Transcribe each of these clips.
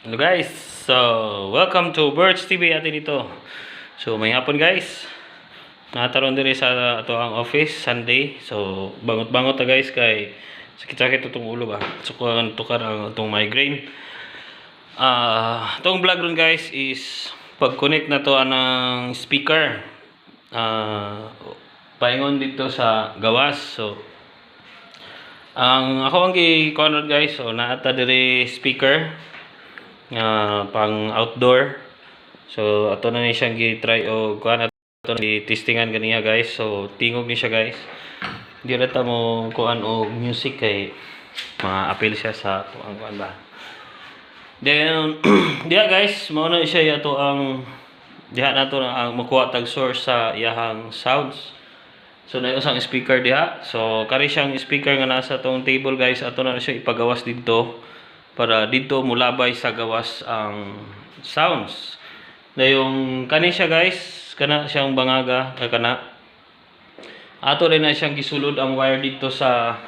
Hello guys, so welcome to Birch TV atin dito. So may hapon guys, nataron diri sa ato ang office Sunday. So bangot-bangot ta guys kay sakit-sakit itong ulo ba. So kung tukar ang itong migraine. Itong vlog ron guys is pag-connect na to anang speaker. Paingon dito sa gawas. So ang ako ang gi-corner guys, so naata diri speaker pang outdoor. So ato na ni siyang gi-try o kuan ato ni testingan ganiya guys. So tingog ni siya guys. Di ra ta mo kuan og music kay ma-appeal siya sa ang kuan ba. Then diha guys, mao na siya ato ang diha nato ang makuha tag source sa iyahang sounds. So na usang speaker diha. So kari siyang speaker nga nasa tong table guys, ato na siya ipagawas dito para dito mulabay sa gawas ang sounds. Na yung kani siya guys, kana siyang bangaga, kana. Ato rin na siyang gisulod ang wire dito sa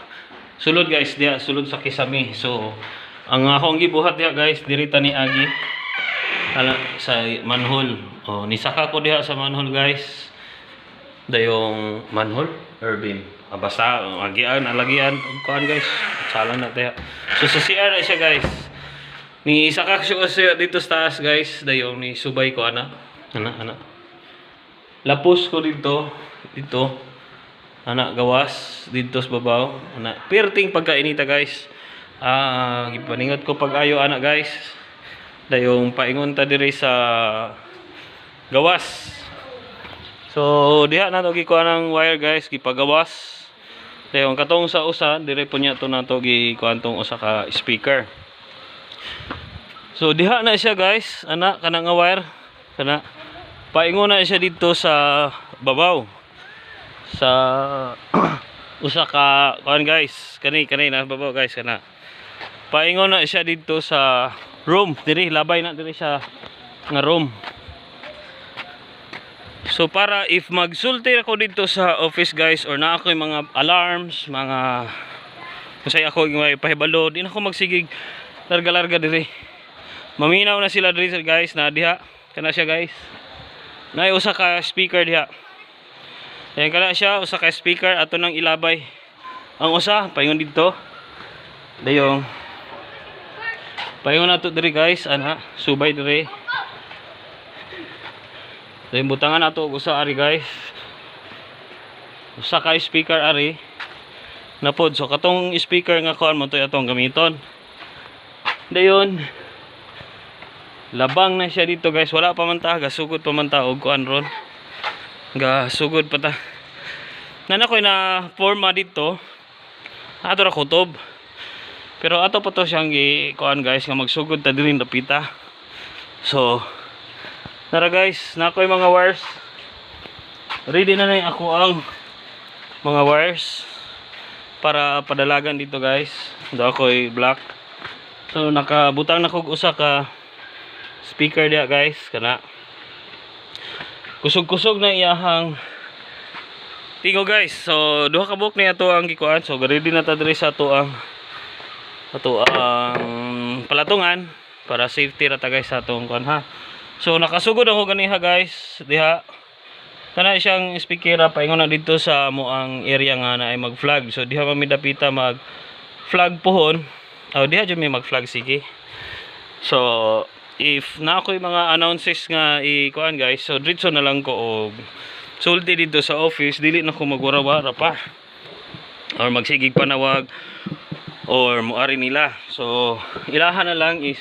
sulod guys, diya sulod sa kisame. So ang akong gibuhat diya guys, dirita ni agi sa manhole. Nisaka ko diha sa manhole guys. Dayong manhole or beam. Basta agian, alagian kuan guys. Salang na tayo. So sa CR na siya guys. Ni isa ka siya dito sa taas guys. Dayong ni subay ko ana. Lapos ko dito. Ana gawas dito sa babaw. Ana perting pagkainita guys. Gipaningot ko pag-ayo ana guys. Dayong paingon ta diri sa gawas. So diha na to gikuha ng wire guys, gipagawas. Dayon katong sa usa dire po niya to nato gikuha tong usa ka speaker. So diha na siya guys, ana kana nga wire kana paingon na siya dito sa babaw. Sa usa ka kuan guys, kani na babaw guys kana. Paingon na siya dito sa room, diri labay na diri siya nga room. So para if magsulti ako dito sa office guys or na ako yung mga alarms, mga kasi ako yung may pahibalo, di na ako magsigig larga-larga diri. Maminaw na sila diri guys na diha. Kana siya guys. Nay usa ka speaker diha. Ayan kana siya, usa ka speaker ato nang ilabay. Ang usa paingon dito. Dayong paingon nato diri guys, ana, subay diri. Dahil butangan nato usa ari guys. Usa ka speaker ari. Napod so katong speaker nga kuan mo to atong gamiton. Dayon labang na siya dito guys. Wala pa man ta, gasugod pa man ta og kuan ron. Gasugod pa ta. Nana ko na forma dito. Ato ra kutob. Pero ato pa to siyang gi kuan guys nga magsugod ta diri napita. So tara guys, na ako yung mga wires. Ready na na ako ang mga wires para padalagan dito guys. Do ako yung black. So nakabutang na kog usa ka speaker diya guys, kana. Kusog-kusog na iyahang tingo guys. So duha ka buok ni ato ang gikuan. So ready na ta diri sa ato ang palatungan para safety ra ta guys sa atong kuan ha. So nakasugod ako ganiha guys diha. Kana siyang speaker paingon na dito sa amo ang area nga na ay mag-flag. So diha kami dapita mag-flag pohon. Diha jud may mag-flag sige. So if na ako yung mga announces nga ikuan guys, so diretso na lang ko og sulti dito sa office, dili na ko magwara-wara pa. Or magsigig panawag or muari nila. So ilahan na lang is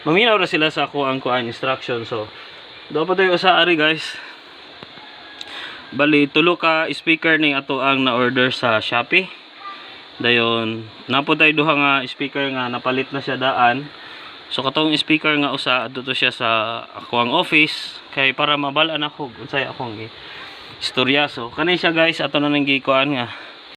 maminaw na sila sa ako ang kuan instruction. So dapat tayo sa ari guys. Bali tulo ka speaker ning ato ang na-order sa Shopee. Dayon napo tayo duha nga speaker nga napalit na siya daan. So katong speaker nga usa adto siya sa ako ang office kay para mabalaan ako unsay akong istorya. So kani siya guys ato na nang gikuan nga